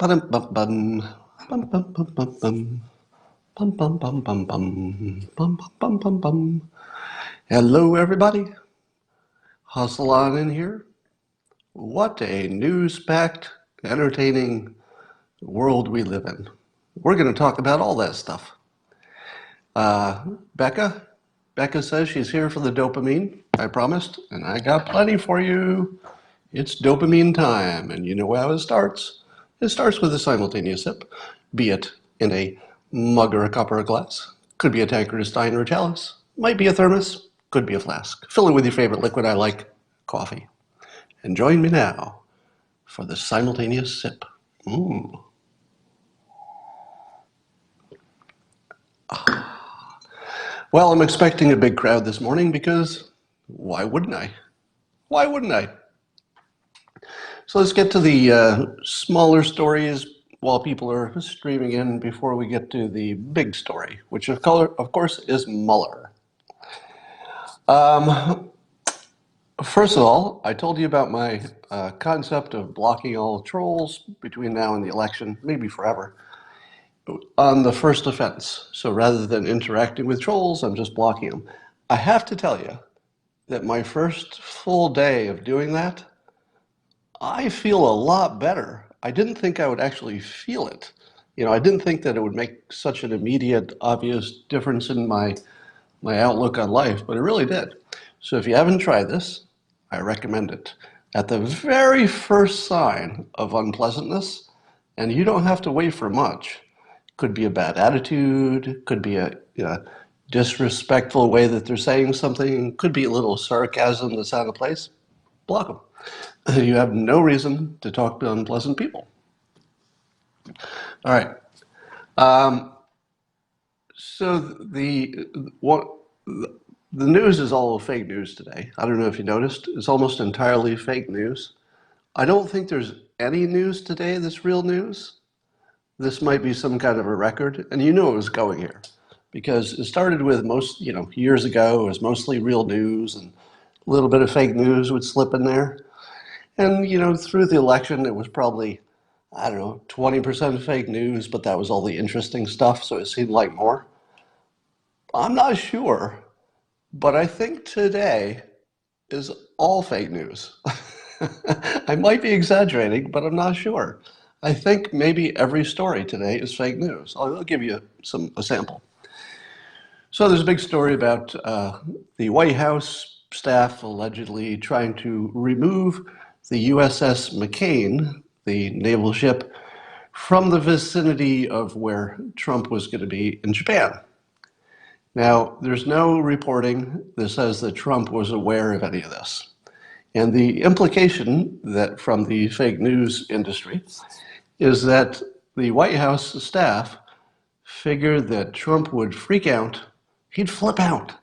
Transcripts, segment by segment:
Bum bum bum bum bum bum bum bum bum bum bum bum bum bum bum bum bum. Hello, everybody. Hustle on in here. What a news-packed, entertaining world we live in. We're going to talk about all that stuff. Becca. Becca says she's here for the dopamine. I promised, and I got plenty for you. It's dopamine time, and you know how it starts. It starts with a simultaneous sip, be it in a mug or a cup or a glass. Could be a tankard, a stein, or a chalice. Might be a thermos. Could be a flask. Fill it with your favorite liquid. I like coffee. And join me now for the simultaneous sip. Well, I'm expecting a big crowd this morning because why wouldn't I? Why wouldn't I? So let's get to the smaller stories while people are streaming in before we get to the big story, which of course is Mueller. First of all, I told you about my concept of blocking all trolls between now and the election, maybe forever, on the first offense. So rather than interacting with trolls, I'm just blocking them. I have to tell you that my first full day of doing that, I feel a lot better. I didn't think I would actually feel it. I didn't think that it would make such an immediate, obvious difference in my outlook on life, but it really did. So if you haven't tried this, I recommend it. At the very first sign of unpleasantness, and you don't have to wait for much, could be a bad attitude, could be a disrespectful way that they're saying something, could be a little sarcasm that's out of place, block them. You have no reason to talk to unpleasant people. All right. So the news is all fake news today. I don't know if you noticed. It's almost entirely fake news. I don't think there's any news today that's real news. This might be some kind of a record, and you knew it was going here because it started with most, years ago, it was mostly real news and a little bit of fake news would slip in there. And, through the election, it was probably, 20% fake news, but that was all the interesting stuff, so it seemed like more. I'm not sure, but I think today is all fake news. I might be exaggerating, but I'm not sure. I think maybe every story today is fake news. I'll give you a sample. So there's a big story about the White House staff allegedly trying to remove the USS McCain, the naval ship, from the vicinity of where Trump was going to be in Japan. Now, there's no reporting that says that Trump was aware of any of this. And the implication that from the fake news industry is that the White House staff figured that Trump would freak out, he'd flip out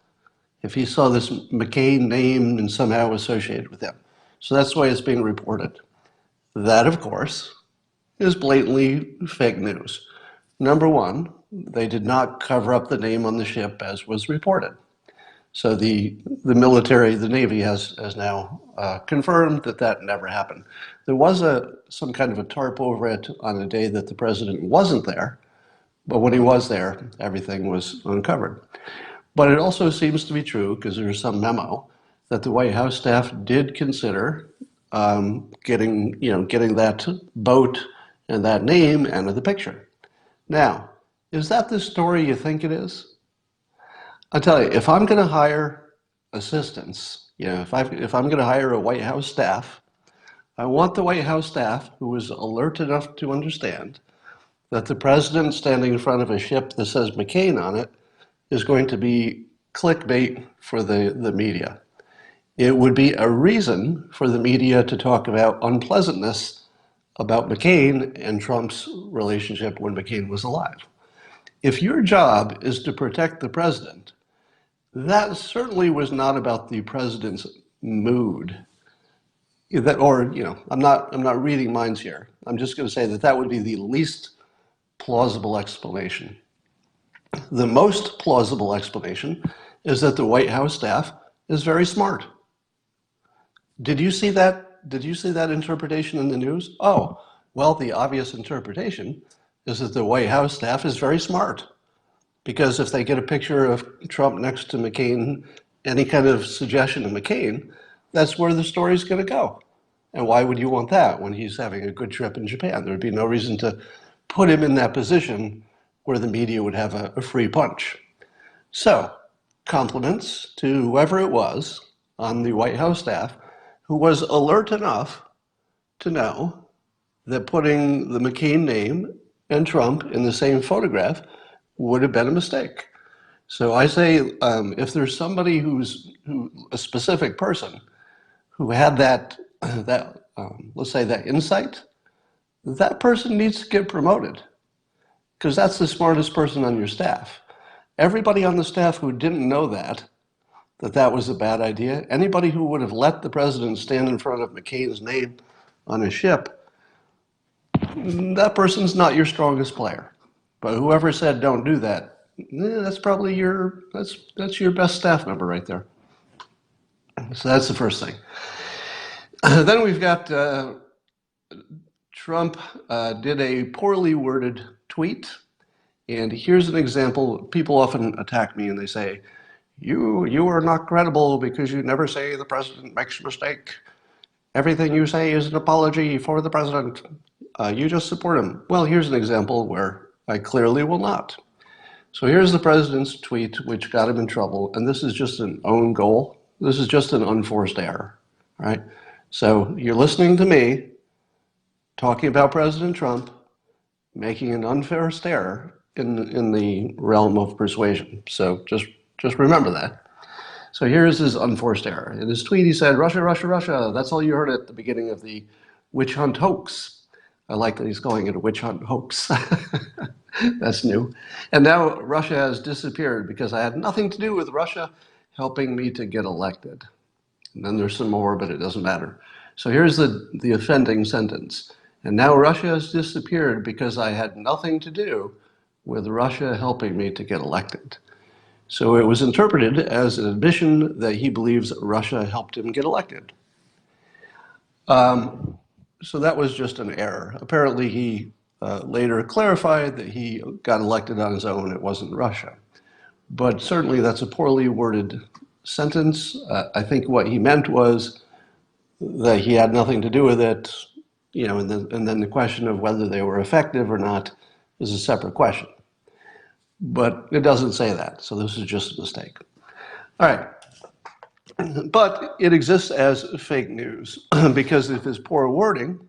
if he saw this McCain name and somehow associated with him. So that's why it's being reported. That, of course, is blatantly fake news. Number one, they did not cover up the name on the ship as was reported. So the military, the Navy has now confirmed that never happened. There was some kind of a tarp over it on a day that the president wasn't there, but when he was there, everything was uncovered. But it also seems to be true, because there's some memo, that the White House staff did consider getting that boat and that name out of the picture. Now, is that the story you think it is? I'll tell you, if I'm going to hire assistants, if I'm going to hire a White House staff, I want the White House staff who is alert enough to understand that the president standing in front of a ship that says McCain on it is going to be clickbait for the media. It would be a reason for the media to talk about unpleasantness about McCain and Trump's relationship when McCain was alive. If your job is to protect the president, that certainly was not about the president's mood. I'm not reading minds here. I'm just going to say that would be the least plausible explanation. The most plausible explanation is that the White House staff is very smart. Did you see that? Did you see that interpretation in the news? Oh, Well, the obvious interpretation is that the White House staff is very smart, because if they get a picture of Trump next to McCain, any kind of suggestion of McCain, that's where the story's going to go. And why would you want that when he's having a good trip in Japan? There would be no reason to put him in that position where the media would have a free punch. So, compliments to whoever it was on the White House staff who was alert enough to know that putting the McCain name and Trump in the same photograph would have been a mistake. So I say, if there's somebody a specific person who had that let's say that insight, that person needs to get promoted, because that's the smartest person on your staff. Everybody on the staff who didn't know that was a bad idea, anybody who would have let the president stand in front of McCain's name on a ship, that person's not your strongest player. But whoever said don't do that, that's probably that's your best staff member right there. So that's the first thing. Then we've got Trump did a poorly worded tweet, and here's an example. People often attack me and they say, you are not credible because you never say the president makes a mistake. Everything you say is an apology for the president. You just support him. Well, here's an example where I clearly will not. So here's the president's tweet, which got him in trouble, and this is just an own goal. This is just an unforced error, right? So you're listening to me talking about President Trump making an unfair error in the realm of persuasion. So just remember that. So here's his unforced error. In his tweet, he said, Russia, Russia, Russia. That's all you heard at the beginning of the witch hunt hoax. I like that he's calling it a witch hunt hoax. That's new. And now Russia has disappeared because I had nothing to do with Russia helping me to get elected. And then there's some more, but it doesn't matter. So here's the offending sentence. And now Russia has disappeared because I had nothing to do with Russia helping me to get elected. So it was interpreted as an admission that he believes Russia helped him get elected. So that was just an error. Apparently he later clarified that he got elected on his own, it wasn't Russia. But certainly that's a poorly worded sentence. I think what he meant was that he had nothing to do with it, and then the question of whether they were effective or not is a separate question. But it doesn't say that, so this is just a mistake. All right. But it exists as fake news because of his poor wording.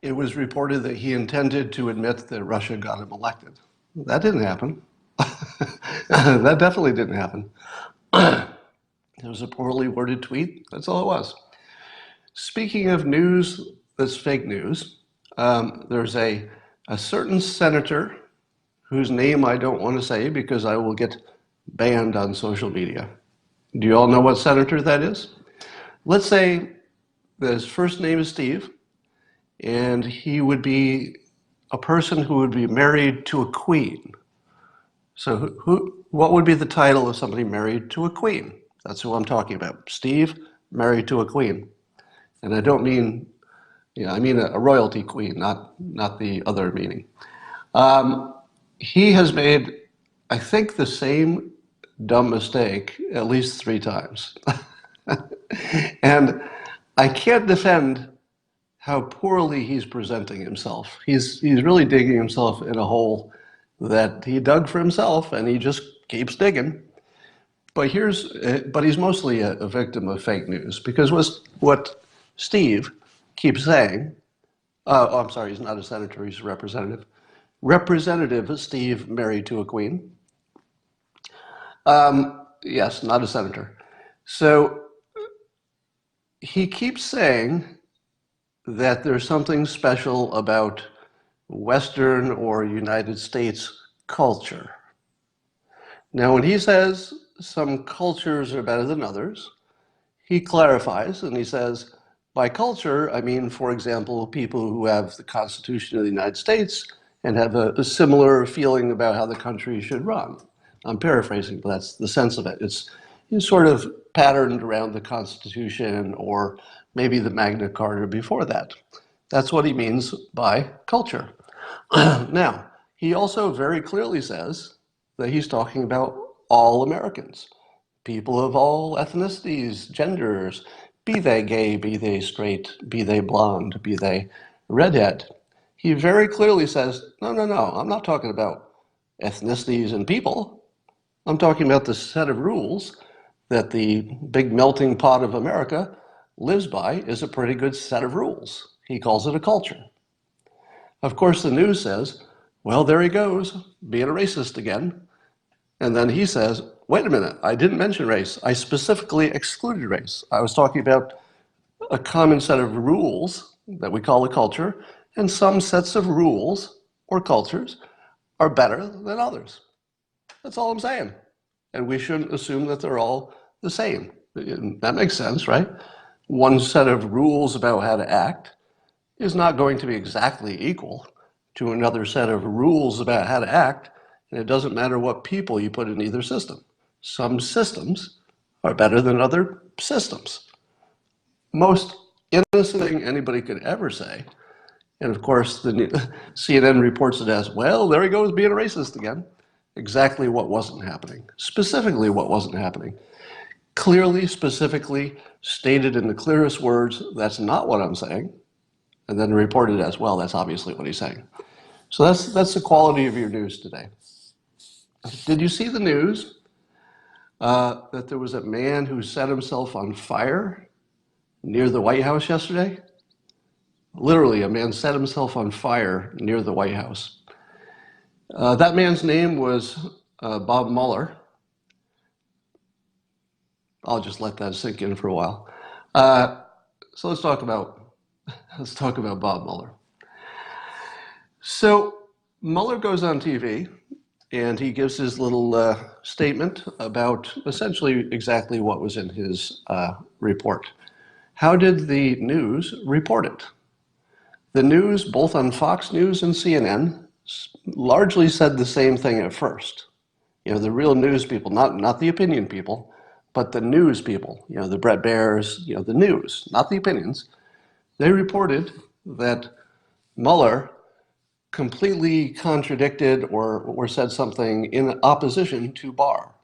It was reported that he intended to admit that Russia got him elected. That didn't happen. That definitely didn't happen. It was a poorly worded tweet. That's all it was. Speaking of news that's fake news, there's a certain senator whose name I don't want to say because I will get banned on social media. Do you all know what senator that is? Let's say that his first name is Steve, and he would be a person who would be married to a queen. So what would be the title of somebody married to a queen? That's who I'm talking about. Steve, married to a queen. And I don't mean, I mean a royalty queen, not the other meaning. He has made, I think, the same dumb mistake at least 3 times. And I can't defend how poorly he's presenting himself. He's really digging himself in a hole that he dug for himself, and he just keeps digging. But he's mostly a victim of fake news, because what Steve keeps saying, I'm sorry, he's not a senator, he's a representative. Representative Steve married to a queen. Yes, not a senator. So he keeps saying that there's something special about Western or United States culture. Now, when he says some cultures are better than others, he clarifies and he says, by culture, I mean, for example, people who have the Constitution of the United States and have a similar feeling about how the country should run. I'm paraphrasing, but that's the sense of it. It's sort of patterned around the Constitution or maybe the Magna Carta before that. That's what he means by culture. Now, he also very clearly says that he's talking about all Americans, people of all ethnicities, genders, be they gay, be they straight, be they blonde, be they redhead. He very clearly says, no, no, no, I'm not talking about ethnicities and people. I'm talking about the set of rules that the big melting pot of America lives by is a pretty good set of rules. He calls it a culture. Of course, the news says, well, there he goes, being a racist again. And then he says, wait a minute, I didn't mention race. I specifically excluded race. I was talking about a common set of rules that we call a culture, and some sets of rules or cultures are better than others. That's all I'm saying. And we shouldn't assume that they're all the same. That makes sense, right? One set of rules about how to act is not going to be exactly equal to another set of rules about how to act, and it doesn't matter what people you put in either system. Some systems are better than other systems. Most innocent thing anybody could ever say, and of course the CNN reports it as, well, there he goes being a racist again. Exactly what wasn't happening. Specifically what wasn't happening. Clearly, specifically stated in the clearest words, that's not what I'm saying. And then reported as, well, that's obviously what he's saying. So that's the quality of your news today. Did you see the news that there was a man who set himself on fire near the White House yesterday? Literally, a man set himself on fire near the White House. That man's name was Bob Mueller. I'll just let that sink in for a while. So let's talk about Bob Mueller. So Mueller goes on TV and he gives his little statement about essentially exactly what was in his report. How did the news report it? The news, both on Fox News and CNN, largely said the same thing at first. You know, the real news people, not the opinion people, but the news people, you know, the Brett Baiers, you know, the news, not the opinions. They reported that Mueller completely contradicted or said something in opposition to Barr.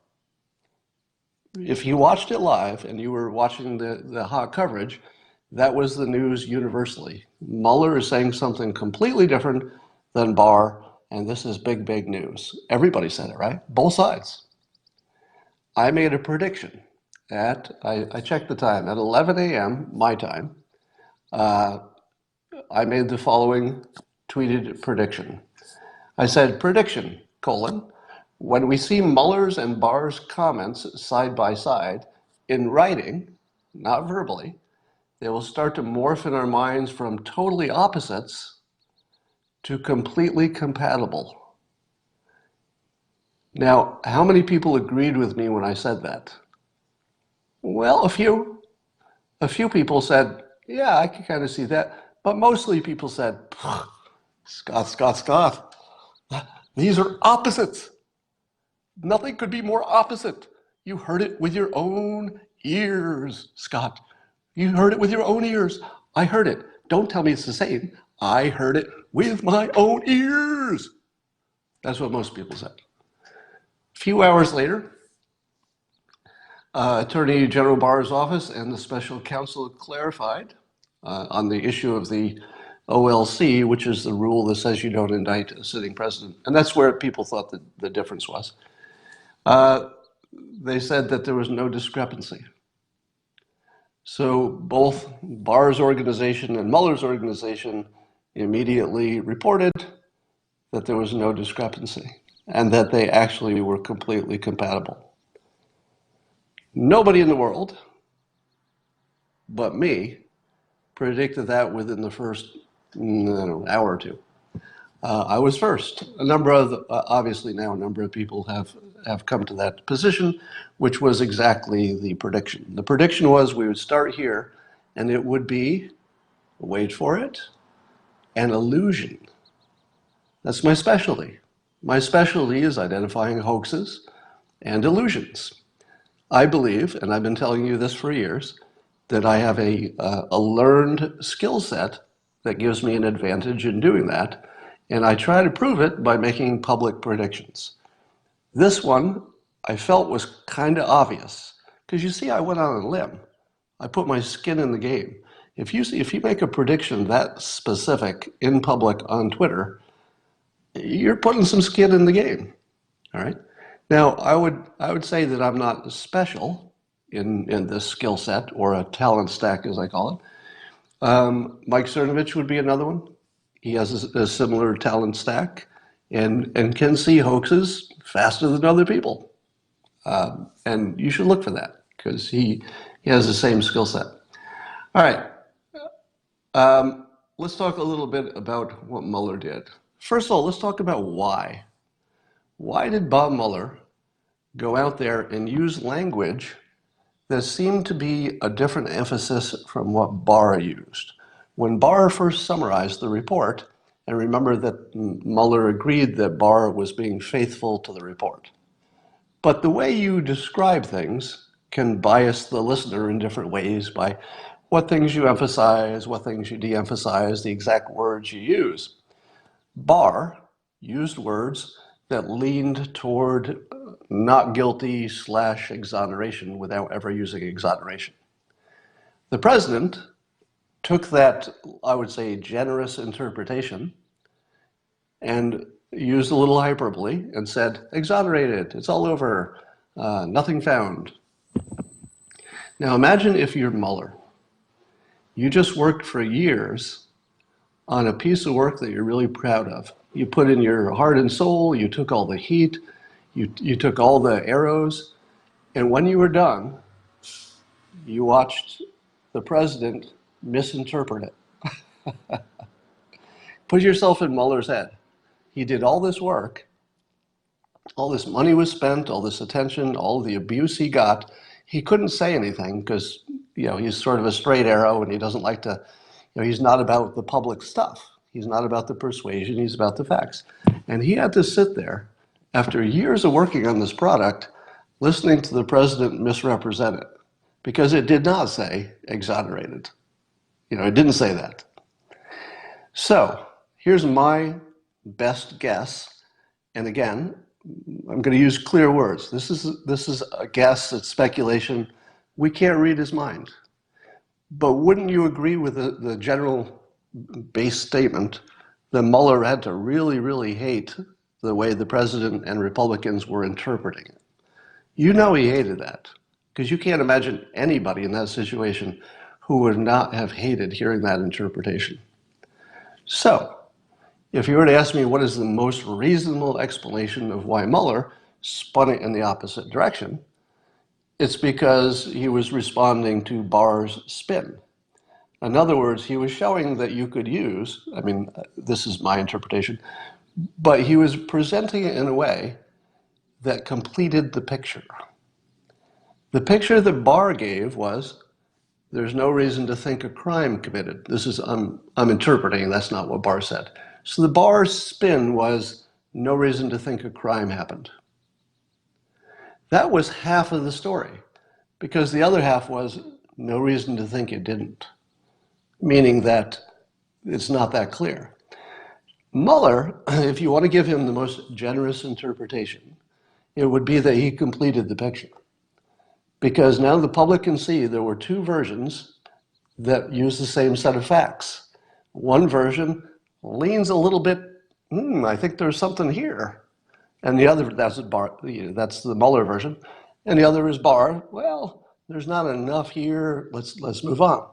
If you watched it live and you were watching the hot coverage, that was the news universally. Mueller is saying something completely different than Barr, and this is big, big news. Everybody said it, right? Both sides. I made a prediction I checked the time, at 11 a.m. my time. I made the following tweeted prediction. I said, prediction, when we see Mueller's and Barr's comments side by side, in writing, not verbally, they will start to morph in our minds from totally opposites to completely compatible. Now, how many people agreed with me when I said that? Well, a few. A few people said, yeah, I can kind of see that. But mostly people said, Scott, these are opposites. Nothing could be more opposite. You heard it with your own ears, Scott. You heard it with your own ears. I heard it. Don't tell me it's the same. I heard it with my own ears. That's what most people said. A few hours later, Attorney General Barr's office and the special counsel clarified on the issue of the OLC, which is the rule that says you don't indict a sitting president. And that's where people thought that the difference was. They said that there was no discrepancy. So both Barr's organization and Mueller's organization immediately reported that there was no discrepancy and that they actually were completely compatible. Nobody in the world but me predicted that within the first hour or two. I was first. Obviously now a number of people have come to that position, which was exactly the prediction. The prediction was we would start here and it would be, wait for it, an illusion. That's my specialty. My specialty is identifying hoaxes and illusions. I believe, and I've been telling you this for years, that I have a learned skill set that gives me an advantage in doing that, and I try to prove it by making public predictions. This one I felt was kind of obvious, because you see I went on a limb. I put my skin in the game. If you make a prediction that specific in public on Twitter, you're putting some skin in the game. All right. Now I would say that I'm not special in this skill set, or a talent stack as I call it. Mike Cernovich would be another one. He has a similar talent stack and can see hoaxes faster than other people. And you should look for that because he has the same skill set. All right. Let's talk a little bit about what Mueller did. First of all, let's talk about why. Why did Bob Mueller go out there and use language that seemed to be a different emphasis from what Barr used? When Barr first summarized the report, and remember that Mueller agreed that Barr was being faithful to the report. But the way you describe things can bias the listener in different ways by what things you emphasize, what things you de-emphasize, the exact words you use. Barr used words that leaned toward not guilty / exoneration without ever using exoneration. The president took that, I would say, generous interpretation and used a little hyperbole and said, exonerated, it's all over, nothing found. Now imagine if you're Mueller. You just worked for years on a piece of work that you're really proud of. You put in your heart and soul, you took all the heat, you took all the arrows, and when you were done, you watched the president misinterpret it. Put yourself in Mueller's head. He did all this work, all this money was spent, all this attention, all the abuse he got. He couldn't say anything because, he's sort of a straight arrow and he doesn't like to, he's not about the public stuff. He's not about the persuasion, he's about the facts. And he had to sit there after years of working on this product, listening to the president misrepresent it because it did not say exonerated. It didn't say that. So here's my best guess. And again, I'm going to use clear words. This is a guess, it's speculation. We can't read his mind. But wouldn't you agree with the general base statement that Mueller had to really, really hate the way the president and Republicans were interpreting it? He hated that, because you can't imagine anybody in that situation who would not have hated hearing that interpretation. So, if you were to ask me what is the most reasonable explanation of why Mueller spun it in the opposite direction, it's because he was responding to Barr's spin. In other words, he was showing that you could use, this is my interpretation, but he was presenting it in a way that completed the picture. The picture that Barr gave was, there's no reason to think a crime committed. This is, I'm interpreting, that's not what Barr said. So the Barr spin was, no reason to think a crime happened. That was half of the story, because the other half was, no reason to think it didn't, meaning that it's not that clear. Mueller, if you want to give him the most generous interpretation, it would be that he completed the picture. Because now the public can see there were two versions that use the same set of facts. One version leans a little bit, I think there's something here. And the other, that's the Mueller version. And the other is Barr, well, there's not enough here, let's move on.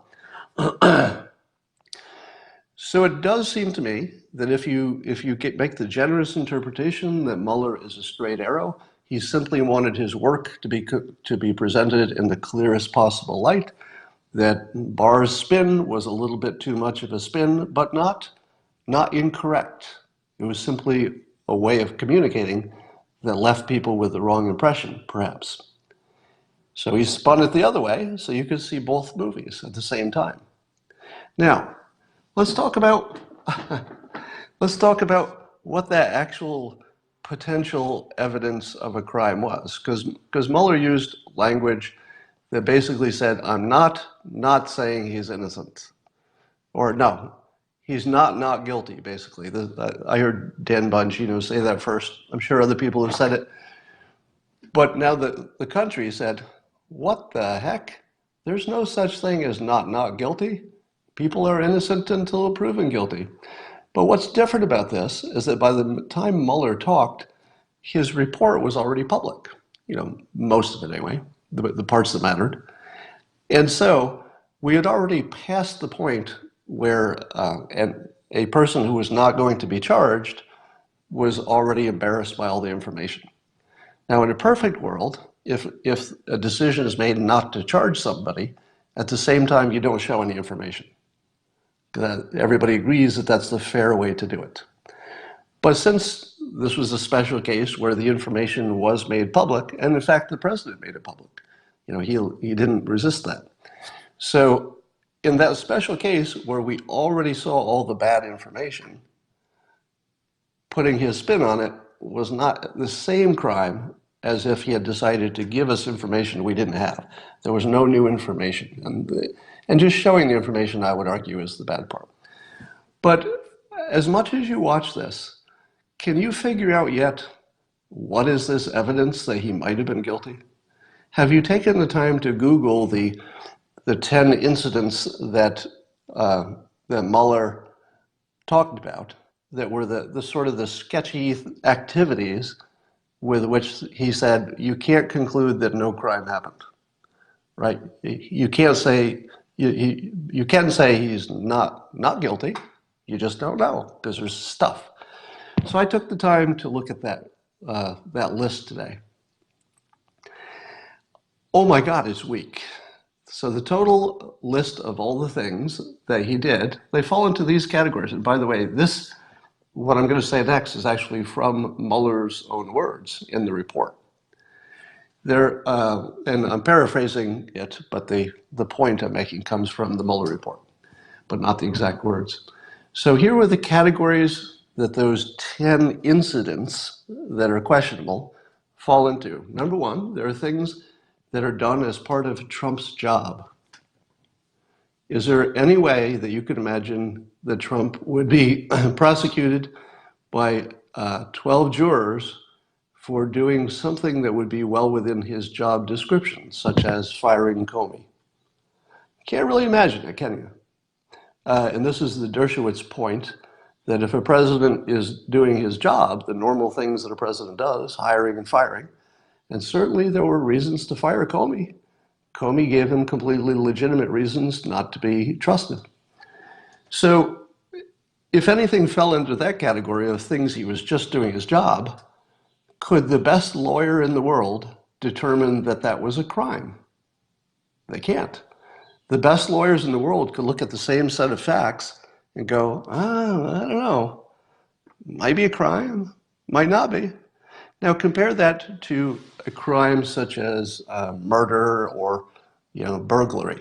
So it does seem to me that if you make the generous interpretation that Mueller is a straight arrow, he simply wanted his work to be presented in the clearest possible light, that Barr's spin was a little bit too much of a spin, but not incorrect. It was simply a way of communicating that left people with the wrong impression, perhaps. So he spun it the other way, so you could see both movies at the same time. Now, let's talk about what that actual potential evidence of a crime was, because Mueller used language that basically said, I'm not saying he's innocent. Or no, He's not guilty, basically. I heard Dan Bunch, say that first. I'm sure other people have said it. But now the country said, what the heck? There's no such thing as not guilty. People are innocent until proven guilty. But what's different about this is that by the time Mueller talked, his report was already public. Most of it anyway, the parts that mattered. And so we had already passed the point where a person who was not going to be charged was already embarrassed by all the information. Now, in a perfect world, if a decision is made not to charge somebody, at the same time you don't show any information. Everybody agrees that that's the fair way to do it. But since this was a special case where the information was made public, and in fact the president made it public, he didn't resist that. So in that special case where we already saw all the bad information, putting his spin on it was not the same crime as if he had decided to give us information we didn't have. There was no new information. And just showing the information, I would argue, is the bad part. But as much as you watch this, can you figure out yet what is this evidence that he might have been guilty? Have you taken the time to Google the 10 incidents that Mueller talked about that were the sort of the sketchy activities with which he said you can't conclude that no crime happened, right? You can't say you can say he's not guilty. You just don't know because there's stuff. So I took the time to look at that list today. Oh my God, it's weak. So the total list of all the things that he did, they fall into these categories. And by the way, what I'm going to say next is actually from Mueller's own words in the report. And I'm paraphrasing it, but the point I'm making comes from the Mueller report, but not the exact words. So here were the categories that those 10 incidents that are questionable fall into. Number one, there are things that are done as part of Trump's job. Is there any way that you could imagine that Trump would be prosecuted by 12 jurors for doing something that would be well within his job description, such as firing Comey? Can't really imagine it, can you? And this is the Dershowitz point, that if a president is doing his job, the normal things that a president does, hiring and firing, and certainly there were reasons to fire Comey. Comey gave him completely legitimate reasons not to be trusted. So if anything fell into that category of things he was just doing his job, could the best lawyer in the world determine that that was a crime? They can't. The best lawyers in the world could look at the same set of facts and go, oh, I don't know, might be a crime, might not be. Now compare that to a crime such as murder or burglary.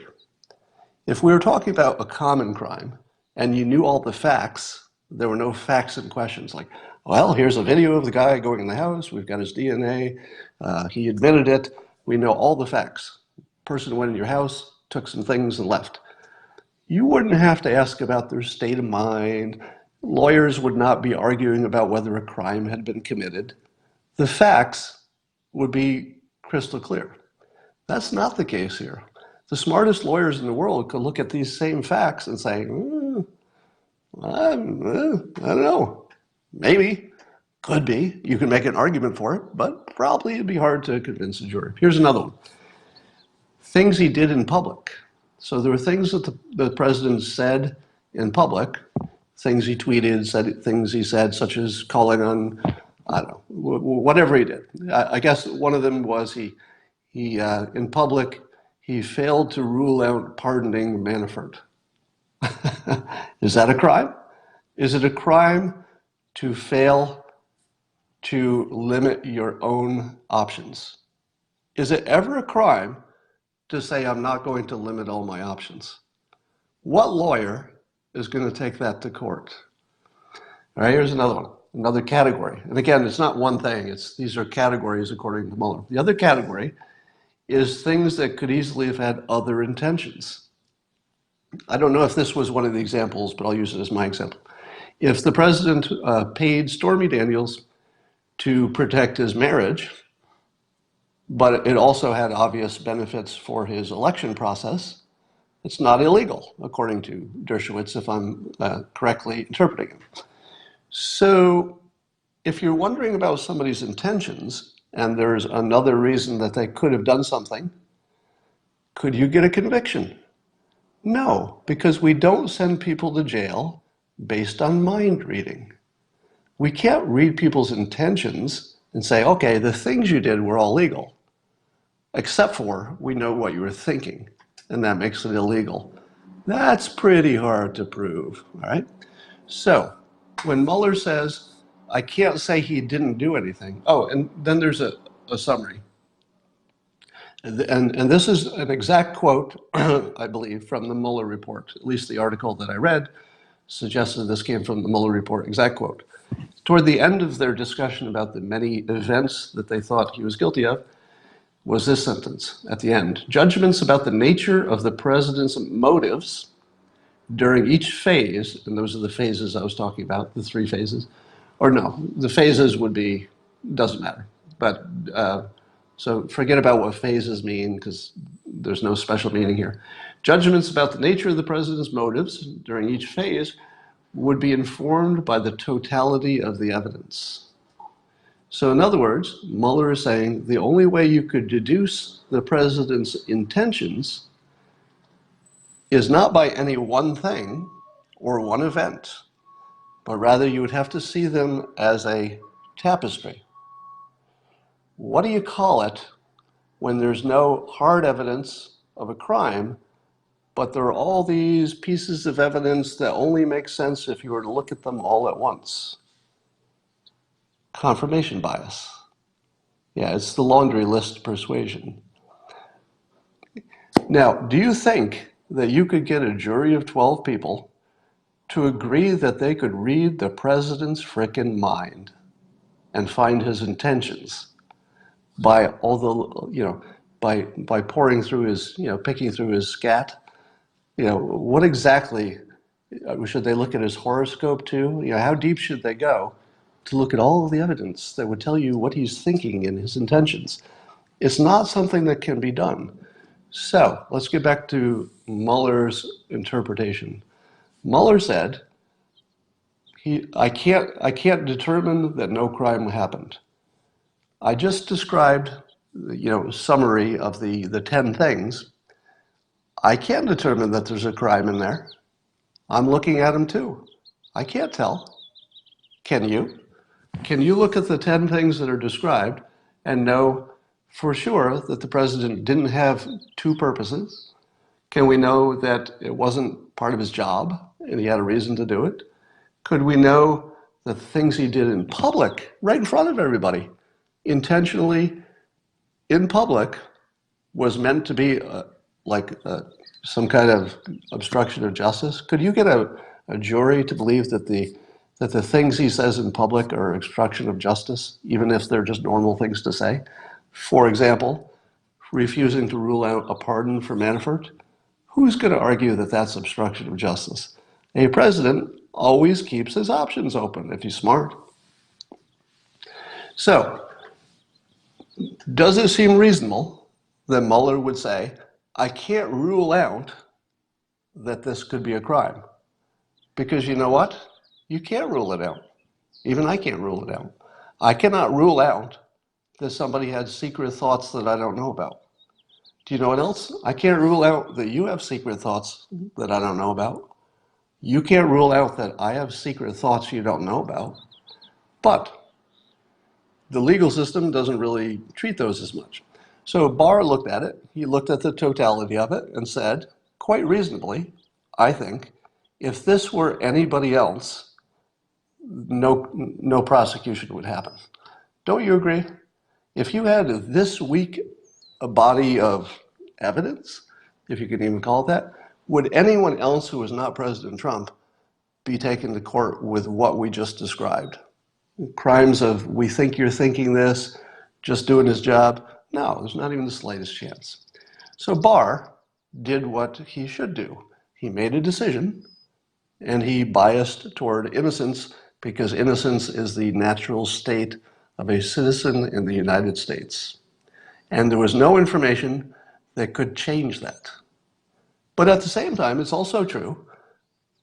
If we were talking about a common crime and you knew all the facts, there were no facts and questions like, well, here's a video of the guy going in the house, we've got his DNA, he admitted it, we know all the facts. Person went in your house, took some things and left. You wouldn't have to ask about their state of mind. Lawyers would not be arguing about whether a crime had been committed. The facts would be crystal clear. That's not the case here. The smartest lawyers in the world could look at these same facts and say, I don't know, maybe, could be. You can make an argument for it, but probably it'd be hard to convince a jury. Here's another one. Things he did in public. So there were things that the president said in public, things he tweeted, things he said, such as calling on, I don't know, whatever he did. I guess one of them was he in public, he failed to rule out pardoning Manafort. Is that a crime? Is it a crime to fail to limit your own options? Is it ever a crime to say, I'm not going to limit all my options? What lawyer is going to take that to court? All right, here's another one, another category. And again, it's not one thing. These are categories according to Mueller. The other category is things that could easily have had other intentions. I don't know if this was one of the examples, but I'll use it as my example. If the president paid Stormy Daniels to protect his marriage, but it also had obvious benefits for his election process, it's not illegal, according to Dershowitz, if I'm correctly interpreting him. So if you're wondering about somebody's intentions, and there's another reason that they could have done something, could you get a conviction? No, because we don't send people to jail based on mind reading. We can't read people's intentions and say, okay, the things you did were all legal, except for we know what you were thinking, and that makes it illegal. That's pretty hard to prove, all right? So when Mueller says, I can't say he didn't do anything. Oh, and then there's a summary. And this is an exact quote, I believe, from the Mueller report. At least the article that I read suggested this came from the Mueller report, exact quote. Toward the end of their discussion about the many events that they thought he was guilty of, was this sentence at the end. Judgments about the nature of the president's motives during each phase, and those are the phases I was talking about, the 3 phases, or no, the phases would be, doesn't matter. But so forget about what phases mean, because there's no special meaning here. Judgments about the nature of the president's motives during each phase would be informed by the totality of the evidence. So in other words, Mueller is saying the only way you could deduce the president's intentions is not by any one thing or one event, but rather you would have to see them as a tapestry. What do you call it when there's no hard evidence of a crime, but there are all these pieces of evidence that only make sense if you were to look at them all at once? Confirmation bias. Yeah, it's the laundry list persuasion. Now, do you think that you could get a jury of 12 people to agree that they could read the president's frickin' mind and find his intentions by all the, by pouring through his, picking through his scat? What exactly, should they look at his horoscope too? How deep should they go to look at all of the evidence that would tell you what he's thinking and his intentions? It's not something that can be done. So let's get back to Mueller's interpretation. Mueller said, I can't determine that no crime happened. I just described, summary of the 10 things. I can't determine that there's a crime in there. I'm looking at them too. I can't tell. Can you? Can you look at the 10 things that are described and know for sure that the president didn't have 2 purposes? Can we know that it wasn't part of his job and he had a reason to do it? Could we know that the things he did in public, right in front of everybody, intentionally in public, was meant to be some kind of obstruction of justice? Could you get a jury to believe that the things he says in public are obstruction of justice, even if they're just normal things to say? For example, refusing to rule out a pardon for Manafort. Who's going to argue that that's obstruction of justice? A president always keeps his options open if he's smart. So, does it seem reasonable that Mueller would say, I can't rule out that this could be a crime? Because you know what? You can't rule it out. Even I can't rule it out. I cannot rule out that somebody had secret thoughts that I don't know about. Do you know what else? I can't rule out that you have secret thoughts that I don't know about. You can't rule out that I have secret thoughts you don't know about. But the legal system doesn't really treat those as much. So Barr looked at it. He looked at the totality of it and said, quite reasonably, I think, if this were anybody else, no prosecution would happen. Don't you agree? If you had this weak a body of evidence, if you could even call it that, would anyone else who was not President Trump be taken to court with what we just described? Crimes of, we think you're thinking this, just doing his job? No, there's not even the slightest chance. So Barr did what he should do. He made a decision, and he biased toward innocence because innocence is the natural state of a citizen in the United States. And there was no information that could change that. But at the same time, it's also true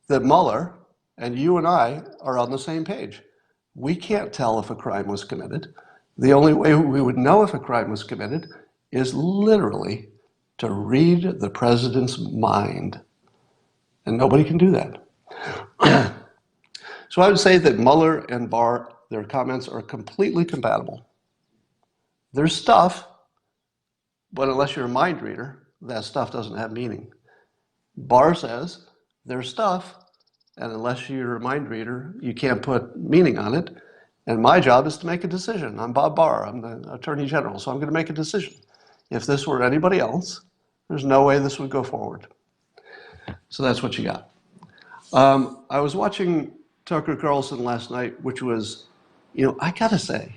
that Mueller and you and I are on the same page. We can't tell if a crime was committed. The only way we would know if a crime was committed is literally to read the president's mind. And nobody can do that. So I would say that Mueller and Barr, their comments are completely compatible. There's stuff, but unless you're a mind reader, that stuff doesn't have meaning. Barr says there's stuff, and unless you're a mind reader, you can't put meaning on it. And my job is to make a decision. I'm Bob Barr, I'm the Attorney General, so I'm going to make a decision. If this were anybody else, there's no way this would go forward. So that's what you got. I was watching Tucker Carlson last night, which was, I gotta say,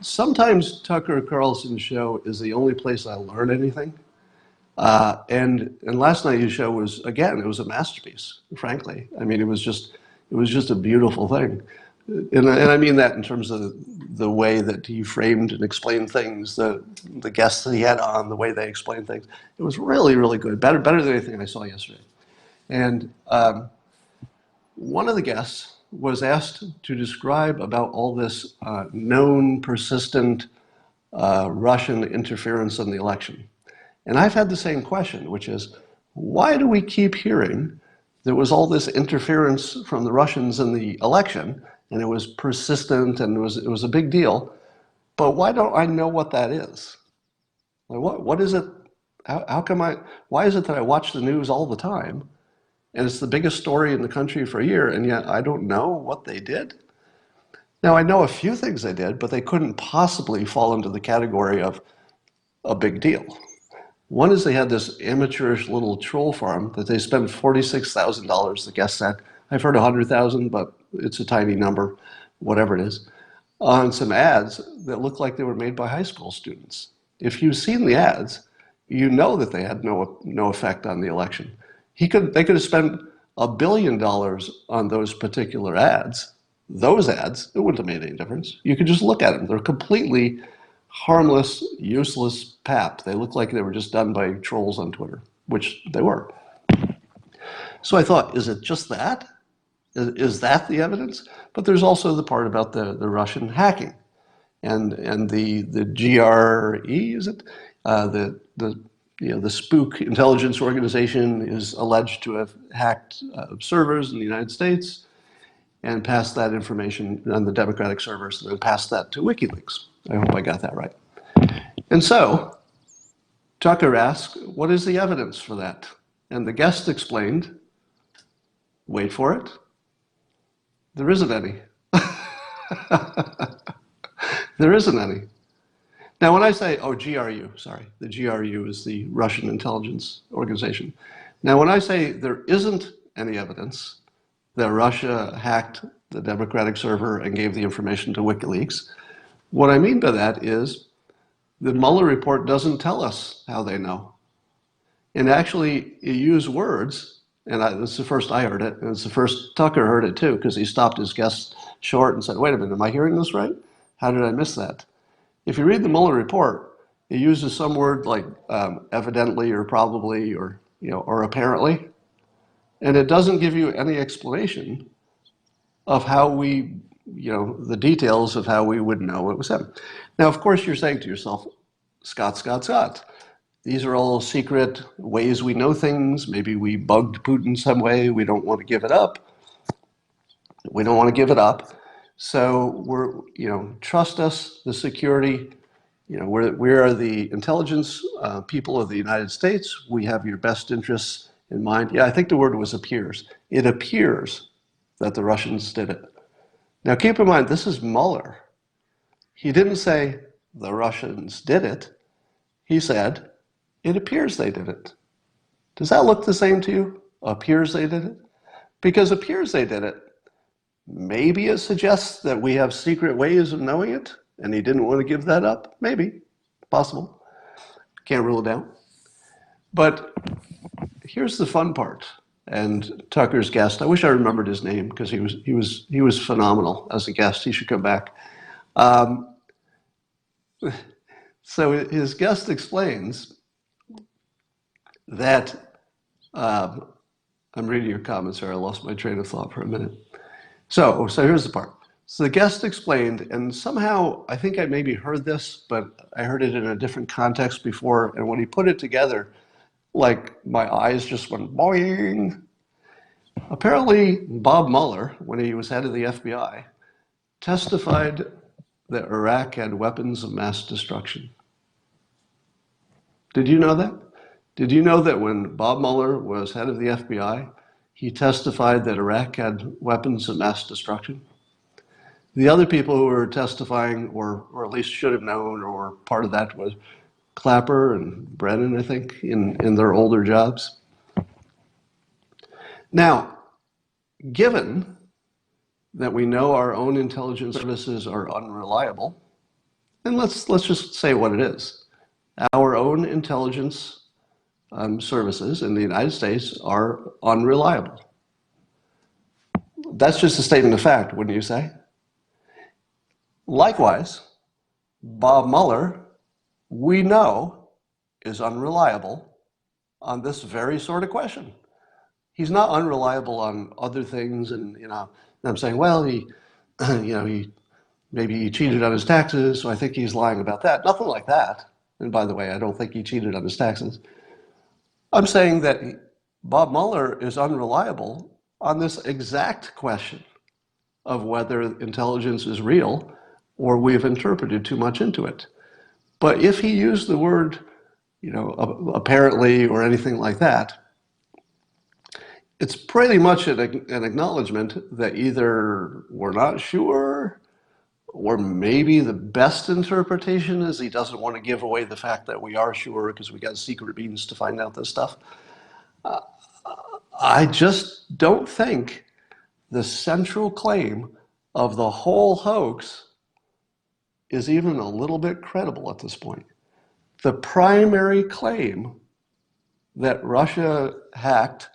sometimes Tucker Carlson's show is the only place I learn anything. And last night his show was, again, it was a masterpiece, frankly. I mean, it was just a beautiful thing. And I mean that in terms of the way that he framed and explained things, the guests that he had on, the way they explained things. It was really, really good, better than anything I saw yesterday. And one of the guests was asked to describe about all this known, persistent Russian interference in the election. And I've had the same question, which is, why do we keep hearing there was all this interference from the Russians in the election, and it was persistent, and it was a big deal, but why don't I know what that is? Like, what is it? Why is it that I watch the news all the time, and it's the biggest story in the country for a year, and yet I don't know what they did? Now, I know a few things they did, but they couldn't possibly fall into the category of a big deal. One is they had this amateurish little troll farm that they spent $46,000, the guest said. I've heard 100,000, but it's a tiny number, whatever it is, on some ads that looked like they were made by high school students. If you've seen the ads, you know that they had no effect on the election. They could have spent $1 billion on those particular ads. Those ads, it wouldn't have made any difference. You could just look at them. They're completely harmless, useless pap. They look like they were just done by trolls on Twitter, which they were. So I thought, is it just that? Is that the evidence? But there's also the part about the Russian hacking and the GRE, is it? The spook intelligence organization is alleged to have hacked servers in the United States and passed that information on the Democratic servers and then passed that to WikiLeaks. I hope I got that right. And so Tucker asked, what is the evidence for that? And the guest explained, wait for it, there isn't any. There isn't any. Now when I say, GRU, sorry, the GRU is the Russian intelligence organization. Now when I say there isn't any evidence that Russia hacked the Democratic server and gave the information to WikiLeaks, what I mean by that is the Mueller report doesn't tell us how they know. And actually, you use words, and this is the first I heard it, and it's the first Tucker heard it too, because he stopped his guest short and said, wait a minute, am I hearing this right? How did I miss that? If you read the Mueller report, it uses some word like evidently or probably or apparently, and it doesn't give you any explanation of how we, the details of how we would know it was him. Now, of course, you're saying to yourself, Scott, these are all secret ways we know things. Maybe we bugged Putin some way. We don't want to give it up. So trust us, the security, we are the intelligence people of the United States. We have your best interests in mind. Yeah, I think the word was appears. It appears that the Russians did it. Now keep in mind, this is Mueller. He didn't say the Russians did it. He said, it appears they did it. Does that look the same to you? Appears they did it? Because appears they did it, maybe it suggests that we have secret ways of knowing it, and he didn't want to give that up. Maybe, possible. Can't rule it out. But here's the fun part. And Tucker's guest, I wish I remembered his name because he was phenomenal as a guest. He should come back. Um, so his guest explains that I'm reading your comments here. I lost my train of thought for a minute. So here's the part. So the guest explained, and somehow I think I maybe heard this, but I heard it in a different context before. And when he put it together, like my eyes just went boing. Apparently, Bob Mueller, when he was head of the FBI, testified that Iraq had weapons of mass destruction. Did you know that? Did you know that when Bob Mueller was head of the FBI, he testified that Iraq had weapons of mass destruction? The other people who were testifying, or at least should have known, or part of that was Clapper and Brennan, I think, in their older jobs. Now, given that we know our own intelligence services are unreliable, and let's just say what it is. Our own intelligence services in the United States are unreliable. That's just a statement of fact, wouldn't you say? Likewise, Bob Mueller, we know, is unreliable on this very sort of question. He's not unreliable on other things, and I'm saying, well, he maybe he cheated on his taxes, so I think he's lying about that. Nothing like that. And by the way, I don't think he cheated on his taxes. I'm saying that Bob Mueller is unreliable on this exact question of whether intelligence is real or we've interpreted too much into it. But if he used the word, apparently or anything like that, it's pretty much an acknowledgement that either we're not sure, or maybe the best interpretation is he doesn't want to give away the fact that we are sure because we got secret means to find out this stuff. I just don't think the central claim of the whole hoax is even a little bit credible at this point. The primary claim that Russia hacked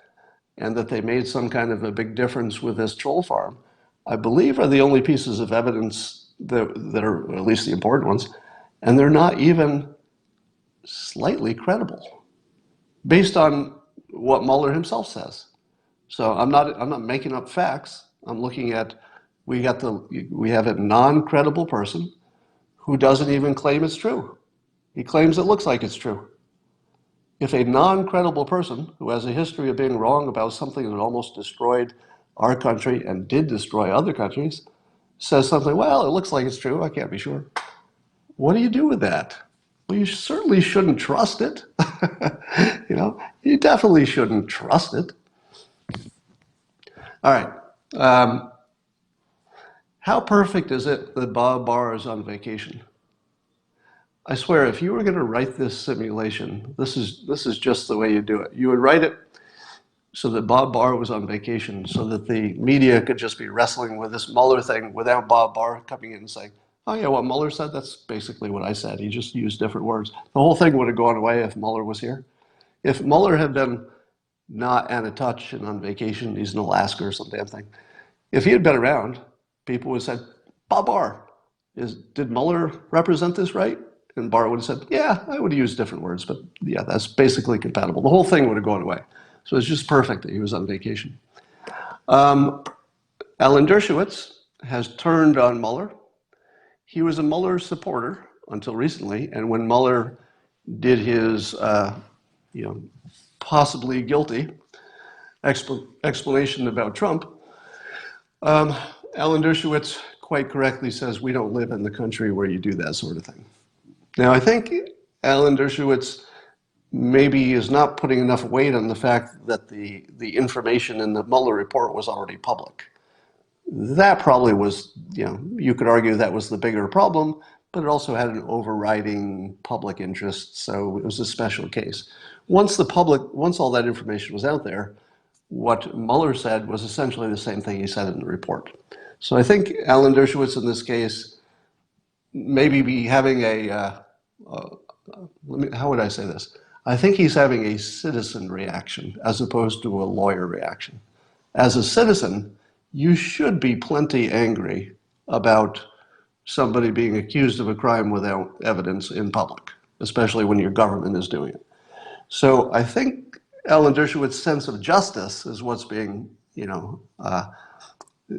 and that they made some kind of a big difference with this troll farm, I believe are the only pieces of evidence that are at least the important ones, and they're not even slightly credible based on what Mueller himself says. So I'm not making up facts. I'm looking at we have a non-credible person who doesn't even claim it's true. He claims it looks like it's true. If a non-credible person who has a history of being wrong about something that almost destroyed our country and did destroy other countries says something, well, it looks like it's true, I can't be sure. What do you do with that? Well, you certainly shouldn't trust it. You definitely shouldn't trust it. All right. How perfect is it that Bob Barr is on vacation? I swear, if you were going to write this simulation, this is just the way you do it. You would write it so that Bob Barr was on vacation, so that the media could just be wrestling with this Mueller thing without Bob Barr coming in and saying, oh yeah, what Mueller said, that's basically what I said. He just used different words. The whole thing would have gone away if Mueller was here. If Mueller had been not out of touch and on vacation, he's in Alaska or some damn thing. If he had been around, people would have said, Bob Barr, did Mueller represent this right? And Barr would have said, yeah, I would have used different words, but yeah, that's basically compatible. The whole thing would have gone away. So it's just perfect that he was on vacation. Alan Dershowitz has turned on Mueller. He was a Mueller supporter until recently, and when Mueller did his, possibly guilty explanation about Trump, Alan Dershowitz quite correctly says, we don't live in the country where you do that sort of thing. Now, I think Alan Dershowitz maybe is not putting enough weight on the fact that the information in the Mueller report was already public. That probably was, you could argue that was the bigger problem, but it also had an overriding public interest, so it was a special case. Once all that information was out there, what Mueller said was essentially the same thing he said in the report. So I think Alan Dershowitz in this case maybe be having how would I say this? I think he's having a citizen reaction as opposed to a lawyer reaction. As a citizen, you should be plenty angry about somebody being accused of a crime without evidence in public, especially when your government is doing it. So I think Alan Dershowitz's sense of justice is what's being,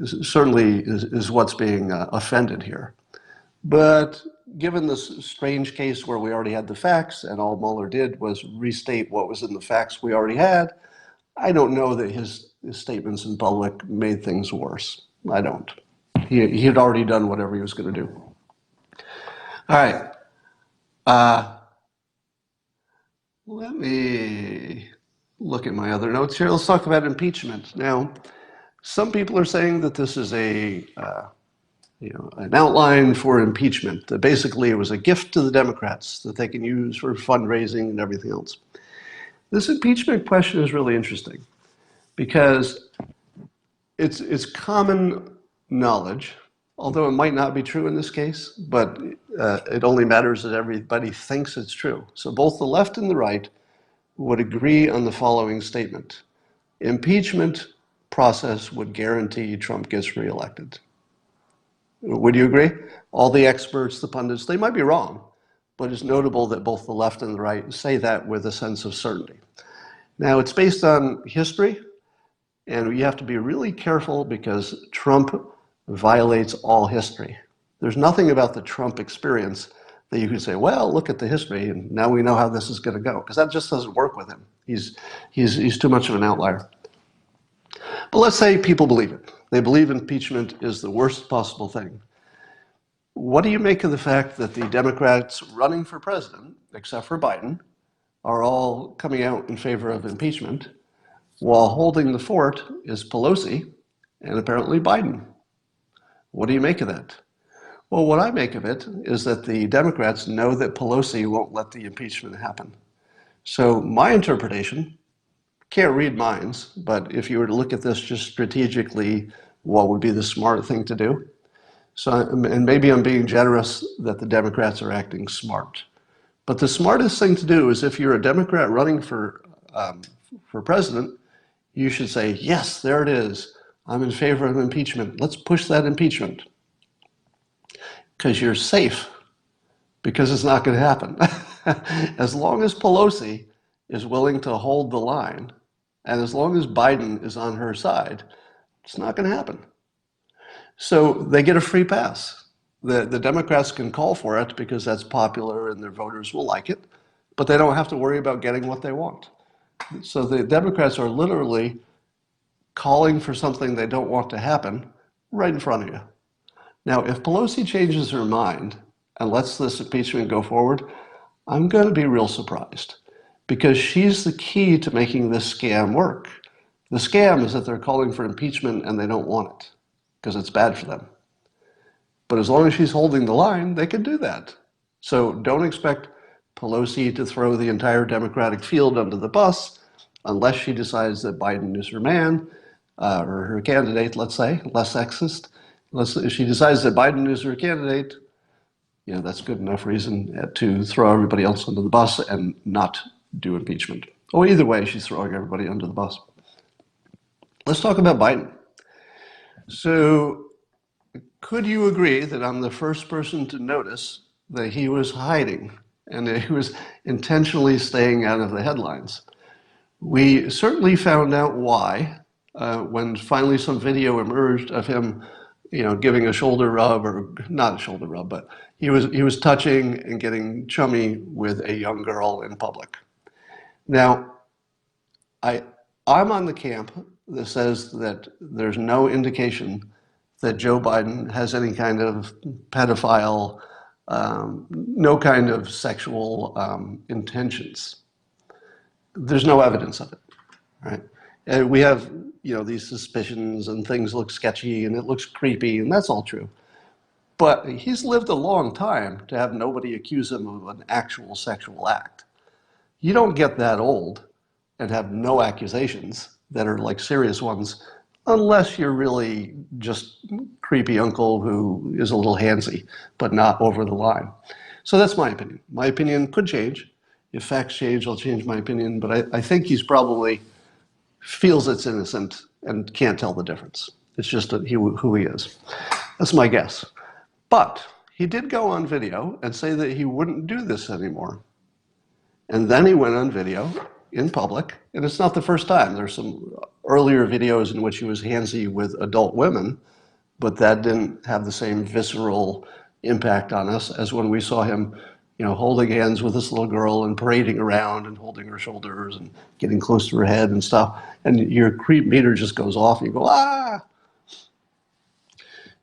certainly is what's being offended here. But given this strange case where we already had the facts and all Mueller did was restate what was in the facts we already had, I don't know that his statements in public made things worse. I don't. He had already done whatever he was going to do. All right. Let me look at my other notes here. Let's talk about impeachment. Now, some people are saying that this is an outline for impeachment. That basically, it was a gift to the Democrats that they can use for fundraising and everything else. This impeachment question is really interesting because it's common knowledge, although it might not be true in this case, but it only matters that everybody thinks it's true. So both the left and the right would agree on the following statement. Impeachment process would guarantee Trump gets reelected. Would you agree? All the experts, the pundits, they might be wrong, but it's notable that both the left and the right say that with a sense of certainty. Now, it's based on history, and you have to be really careful because Trump violates all history. There's nothing about the Trump experience that you can say, well, look at the history, and now we know how this is going to go, because that just doesn't work with him. He's too much of an outlier. But let's say people believe it. They believe impeachment is the worst possible thing. What do you make of the fact that the Democrats running for president, except for Biden, are all coming out in favor of impeachment, while holding the fort is Pelosi and apparently Biden? What do you make of that? Well, what I make of it is that the Democrats know that Pelosi won't let the impeachment happen. So my interpretation, can't read minds, but if you were to look at this just strategically, what would be the smart thing to do? So, and maybe I'm being generous that the Democrats are acting smart. But the smartest thing to do is if you're a Democrat running for president, you should say, yes, there it is. I'm in favor of impeachment. Let's push that impeachment. Because you're safe, because it's not going to happen. As long as Pelosi is willing to hold the line, and as long as Biden is on her side, it's not going to happen. So they get a free pass. The Democrats can call for it because that's popular and their voters will like it, but they don't have to worry about getting what they want. So the Democrats are literally calling for something they don't want to happen right in front of you. Now, if Pelosi changes her mind and lets this impeachment go forward, I'm going to be real surprised because she's the key to making this scam work. The scam is that they're calling for impeachment and they don't want it because it's bad for them. But as long as she's holding the line, they can do that. So don't expect Pelosi to throw the entire Democratic field under the bus unless she decides that Biden is her man, or her candidate, let's say, less sexist. If she decides that Biden is her candidate, that's good enough reason to throw everybody else under the bus and not do impeachment. Or either way, she's throwing everybody under the bus. Let's talk about Biden. So could you agree that I'm the first person to notice that he was hiding and that he was intentionally staying out of the headlines? We certainly found out why when finally some video emerged of him giving a shoulder rub, or not a shoulder rub, but he was touching and getting chummy with a young girl in public. Now, I'm on the camp that says that there's no indication that Joe Biden has any kind of pedophile, no kind of sexual intentions. There's no evidence of it, right? And we have these suspicions and things look sketchy and it looks creepy, and that's all true. But he's lived a long time to have nobody accuse him of an actual sexual act. You don't get that old and have no accusations that are like serious ones unless you're really just creepy uncle who is a little handsy, but not over the line. So that's my opinion. My opinion could change. if facts change, I'll change my opinion, but I think he's probably feels it's innocent and can't tell the difference. It's just who he is. That's my guess. But he did go on video and say that he wouldn't do this anymore. And then he went on video in public, and it's not the first time. There's some earlier videos in which he was handsy with adult women, but that didn't have the same visceral impact on us as when we saw him, holding hands with this little girl and parading around and holding her shoulders and getting close to her head and stuff. And your creep meter just goes off and you go, ah!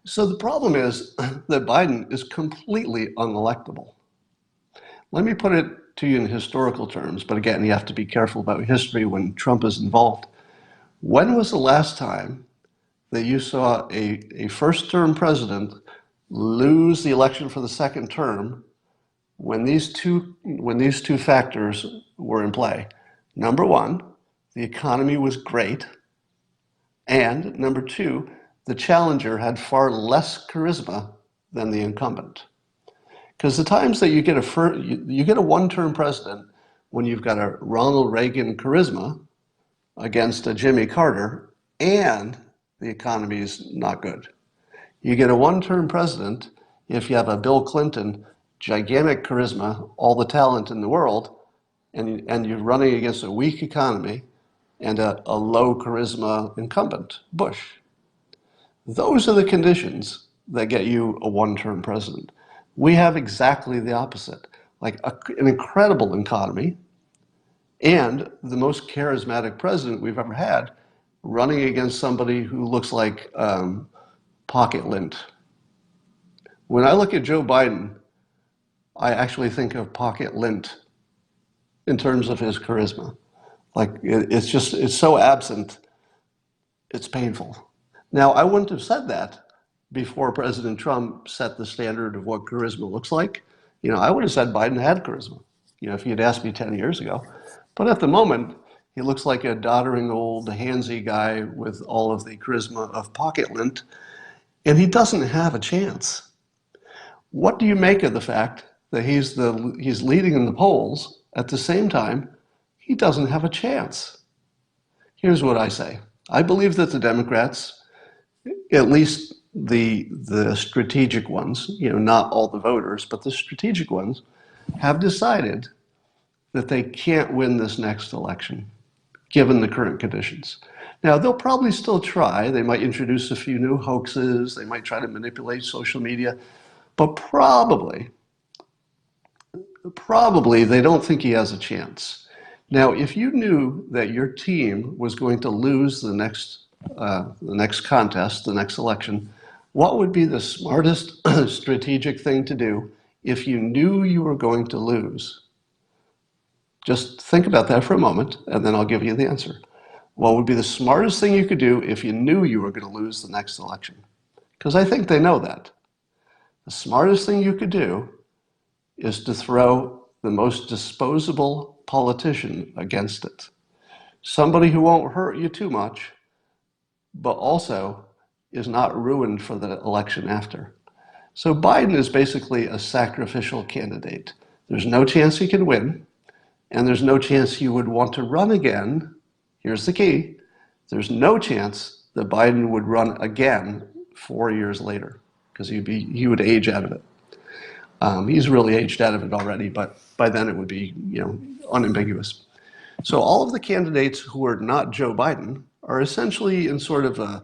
So the problem is that Biden is completely unelectable. Let me put it to you in historical terms, but again, you have to be careful about history when Trump is involved. When was the last time that you saw a first-term president lose the election for the second term when these two factors were in play? Number one, the economy was great, and number two, the challenger had far less charisma than the incumbent. Because the times that you get a one-term president when you've got a Ronald Reagan charisma against a Jimmy Carter and the economy is not good. You get a one-term president if you have a Bill Clinton, gigantic charisma, all the talent in the world, and you're running against a weak economy and a low charisma incumbent, Bush. Those are the conditions that get you a one-term president. We have exactly the opposite, like an incredible economy and the most charismatic president we've ever had running against somebody who looks like pocket lint. When I look at Joe Biden, I actually think of pocket lint in terms of his charisma. Like it's so absent, it's painful. Now, I wouldn't have said that before President Trump set the standard of what charisma looks like. I would have said Biden had charisma, if you'd asked me 10 years ago. But at the moment, he looks like a doddering old handsy guy with all of the charisma of pocket lint, and he doesn't have a chance. What do you make of the fact that he's leading in the polls at the same time he doesn't have a chance? Here's what I say. I believe that the Democrats, at least the strategic ones, not all the voters, but the strategic ones, have decided that they can't win this next election, given the current conditions. Now, they'll probably still try. They might introduce a few new hoaxes. They might try to manipulate social media. But probably they don't think he has a chance. Now, if you knew that your team was going to lose the next contest, the next election, what would be the smartest strategic thing to do if you knew you were going to lose? Just think about that for a moment, and then I'll give you the answer. What would be the smartest thing you could do if you knew you were going to lose the next election? Because I think they know that. The smartest thing you could do is to throw the most disposable politician against it. Somebody who won't hurt you too much, but also is not ruined for the election after. So Biden is basically a sacrificial candidate. There's no chance he can win, and there's no chance he would want to run again. Here's the key. There's no chance that Biden would run again 4 years later, because he would age out of it. He's really aged out of it already, but by then it would be unambiguous. So all of the candidates who are not Joe Biden are essentially in sort of a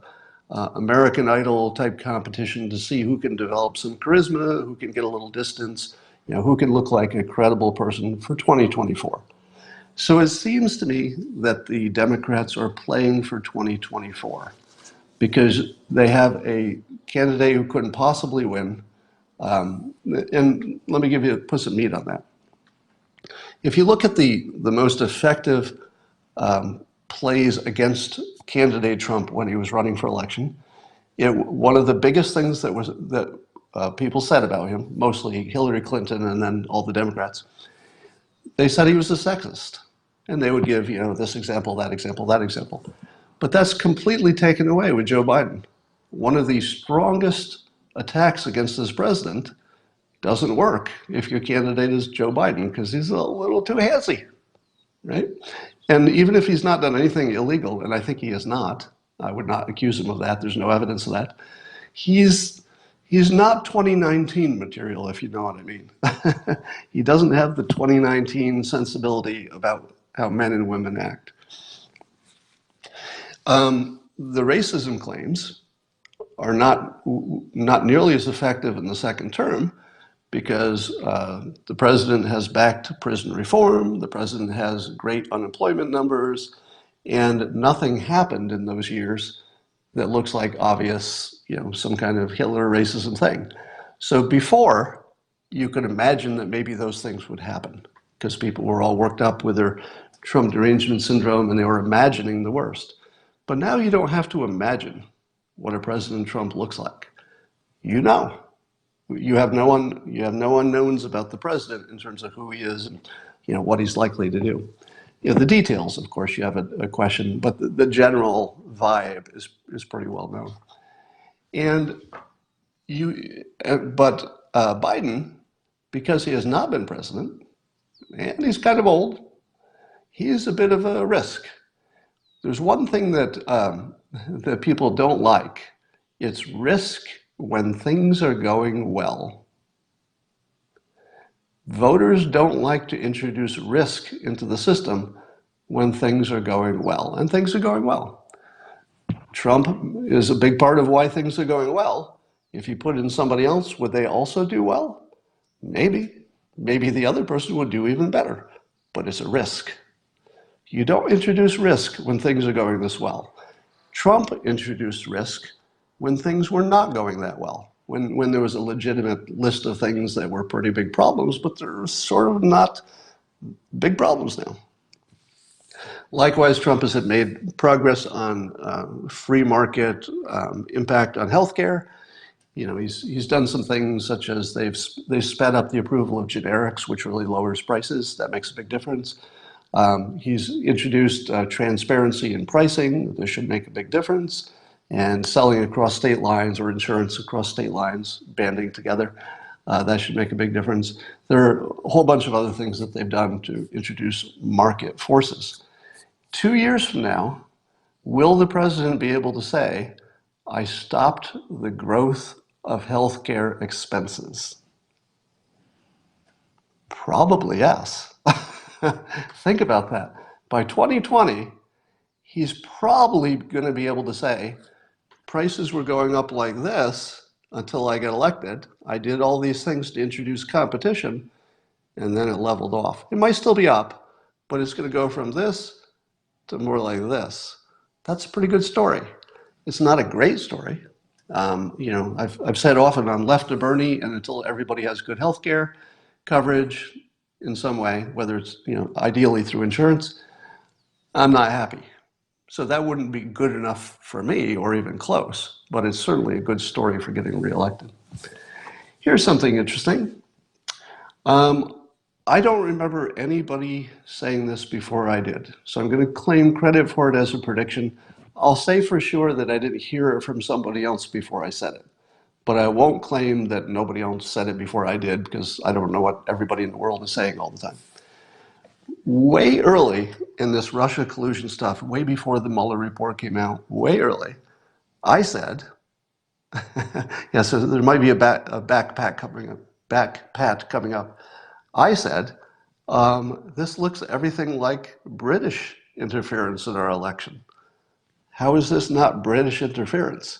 American Idol type competition to see who can develop some charisma, who can get a little distance, who can look like a credible person for 2024. So it seems to me that the Democrats are playing for 2024 because they have a candidate who couldn't possibly win. And let me put some meat on that. If you look at the most effective plays against candidate Trump when he was running for election, one of the biggest things that people said about him, mostly Hillary Clinton and then all the Democrats, they said he was a sexist. And they would give, this example, that example, that example. But that's completely taken away with Joe Biden. One of the strongest attacks against this president doesn't work if your candidate is Joe Biden, because he's a little too handsy, right? And even if he's not done anything illegal, and I think he has not, I would not accuse him of that, there's no evidence of that, he's not 2019 material, if you know what I mean. He doesn't have the 2019 sensibility about how men and women act. The racism claims are not nearly as effective in the second term, because the president has backed prison reform, the president has great unemployment numbers, and nothing happened in those years that looks like obvious, some kind of Hitler racism thing. So before, you could imagine that maybe those things would happen, because people were all worked up with their Trump derangement syndrome and they were imagining the worst. But now you don't have to imagine what a President Trump looks like. You know. You have no unknowns about the president in terms of who he is and what he's likely to do. The details, of course, you have a question, but the general vibe is pretty well known. And Biden, because he has not been president, and he's kind of old, he's a bit of a risk. There's one thing that people don't like. It's risk when things are going well. Voters don't like to introduce risk into the system when things are going well, and things are going well. Trump is a big part of why things are going well. If you put in somebody else, would they also do well? Maybe. Maybe the other person would do even better, but it's a risk. You don't introduce risk when things are going this well. Trump introduced risk when things were not going that well, when there was a legitimate list of things that were pretty big problems, but they're sort of not big problems now. Likewise, Trump has made progress on free market impact on healthcare. He's done some things such as they've sped up the approval of generics, which really lowers prices. That makes a big difference. He's introduced transparency in pricing. This should make a big difference. And selling across state lines, or insurance across state lines, banding together, that should make a big difference. There are a whole bunch of other things that they've done to introduce market forces. 2 years from now, will the president be able to say, I stopped the growth of healthcare expenses? Probably yes. Think about that. By 2020, he's probably going to be able to say, prices were going up like this until I got elected. I did all these things to introduce competition, and then it leveled off. It might still be up, but it's going to go from this to more like this. That's a pretty good story. It's not a great story. I've said often, I'm left of Bernie, and until everybody has good health care coverage in some way, whether it's ideally through insurance, I'm not happy. So that wouldn't be good enough for me, or even close, but it's certainly a good story for getting reelected. Here's something interesting. I don't remember anybody saying this before I did, so I'm going to claim credit for it as a prediction. I'll say for sure that I didn't hear it from somebody else before I said it, but I won't claim that nobody else said it before I did, because I don't know what everybody in the world is saying all the time. Way early in this Russia collusion stuff, way before the Mueller report came out, way early, I said, yeah, so there might be a backpat coming up. I said, this looks everything like British interference in our election. How is this not British interference?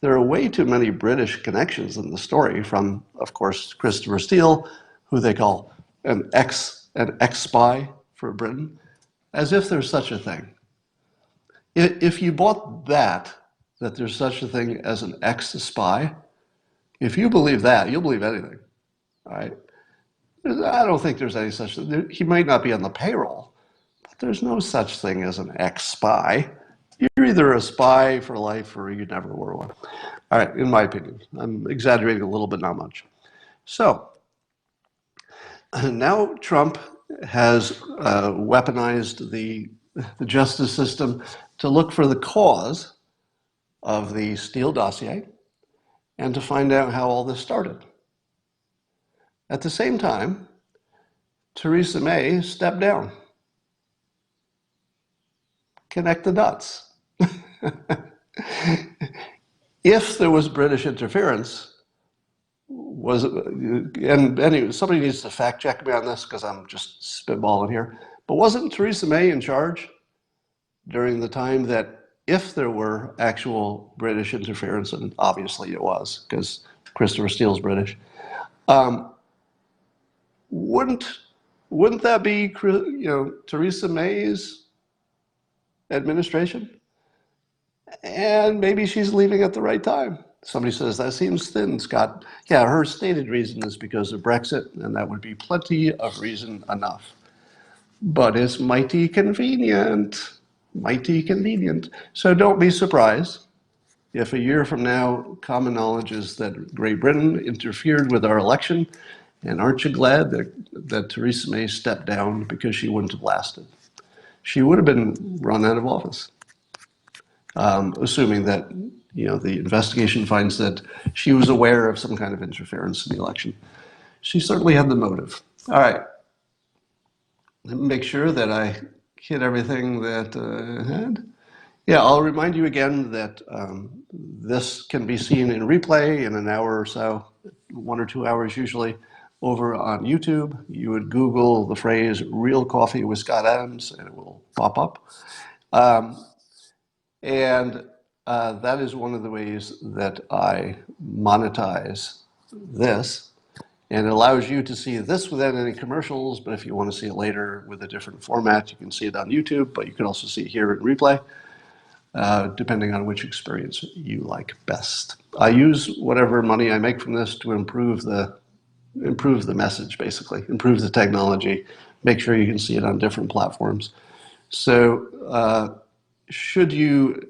There are way too many British connections in the story, from, of course, Christopher Steele, who they call an ex-spy for Britain, as if there's such a thing. If you bought that there's such a thing as an ex-spy, if you believe that, you'll believe anything, all right? I don't think there's any such thing. He might not be on the payroll, but there's no such thing as an ex-spy. You're either a spy for life or you never were one. All right, in my opinion. I'm exaggerating a little bit, not much. So, now Trump has weaponized the justice system to look for the cause of the Steele dossier and to find out how all this started. At the same time, Theresa May stepped down. Connect the dots. If there was British interference, and anyway, somebody needs to fact check me on this because I'm just spitballing here, but wasn't Theresa May in charge during the time that if there were actual British interference, and obviously it was because Christopher Steele's British, wouldn't that be, Theresa May's administration? And maybe she's leaving at the right time. Somebody says, that seems thin, Scott. Yeah, her stated reason is because of Brexit, and that would be plenty of reason enough. But it's mighty convenient, mighty convenient. So don't be surprised if a year from now, common knowledge is that Great Britain interfered with our election, and aren't you glad that Theresa May stepped down because she wouldn't have lasted? She would have been run out of office. Assuming that the investigation finds that she was aware of some kind of interference in the election. She certainly had the motive. All right, let me make sure that I hit everything that I had. Yeah, I'll remind you again that this can be seen in replay in an hour or so, 1 or 2 hours usually, over on YouTube. You would Google the phrase "real coffee with Scott Adams" and it will pop up. And that is one of the ways that I monetize this. And it allows you to see this without any commercials, but if you want to see it later with a different format, you can see it on YouTube, but you can also see it here in replay, depending on which experience you like best. I use whatever money I make from this to improve the message, basically, improve the technology, make sure you can see it on different platforms. So should you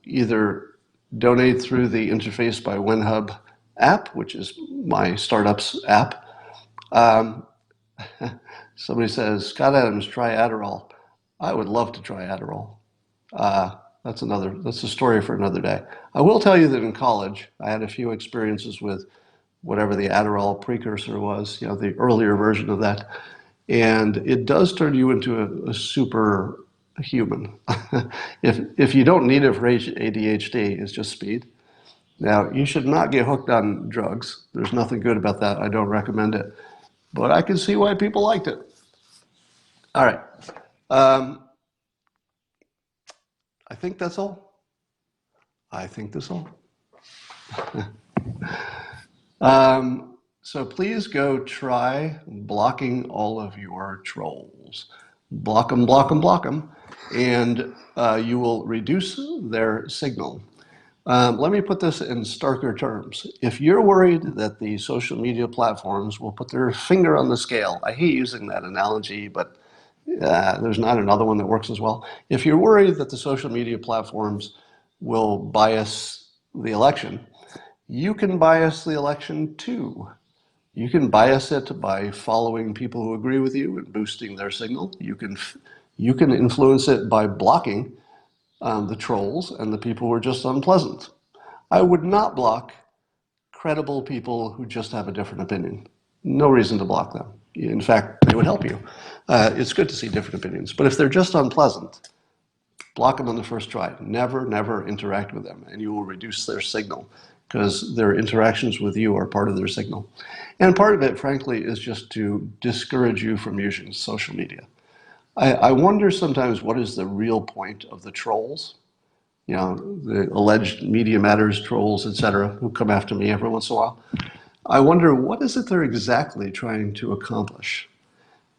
either donate through the Interface by WenHub app, which is my startup's app. Somebody says, Scott Adams, try Adderall. I would love to try Adderall. That's a story for another day. I will tell you that in college, I had a few experiences with whatever the Adderall precursor was, the earlier version of that. And it does turn you into a super human. If you don't need it for ADHD, it's just speed. Now, you should not get hooked on drugs. There's nothing good about that. I don't recommend it. But I can see why people liked it. All right. I think that's all. I think that's all. So please go try blocking all of your trolls. Block them, block them, block them, and you will reduce their signal. Let me put this in starker terms. If you're worried that the social media platforms will put their finger on the scale, I hate using that analogy, but there's not another one that works as well. If you're worried that the social media platforms will bias the election, you can bias the election too. You can bias it by following people who agree with you and boosting their signal. You can influence it by blocking the trolls and the people who are just unpleasant. I would not block credible people who just have a different opinion. No reason to block them. In fact, they would help you. It's good to see different opinions, but if they're just unpleasant, block them on the first try. Never, never interact with them, and you will reduce their signal because their interactions with you are part of their signal. And part of it, frankly, is just to discourage you from using social media. I wonder sometimes what is the real point of the trolls, the alleged Media Matters trolls, etc., who come after me every once in a while. I wonder what is it they're exactly trying to accomplish?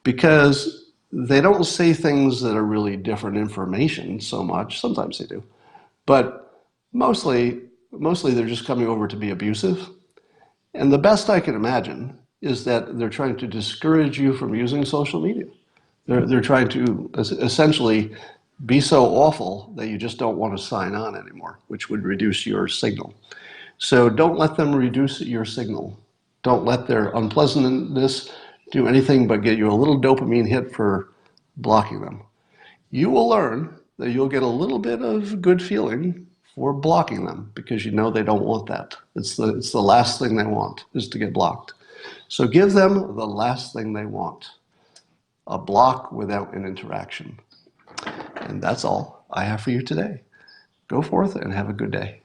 Because they don't say things that are really different information so much. Sometimes they do. But mostly they're just coming over to be abusive. And the best I can imagine is that they're trying to discourage you from using social media. They're trying to essentially be so awful that you just don't want to sign on anymore, which would reduce your signal. So don't let them reduce your signal. Don't let their unpleasantness do anything but get you a little dopamine hit for blocking them. You will learn that you'll get a little bit of good feeling for blocking them because you know they don't want that. It's the last thing they want is to get blocked. So give them the last thing they want, a block without an interaction. And that's all I have for you today. Go forth and have a good day.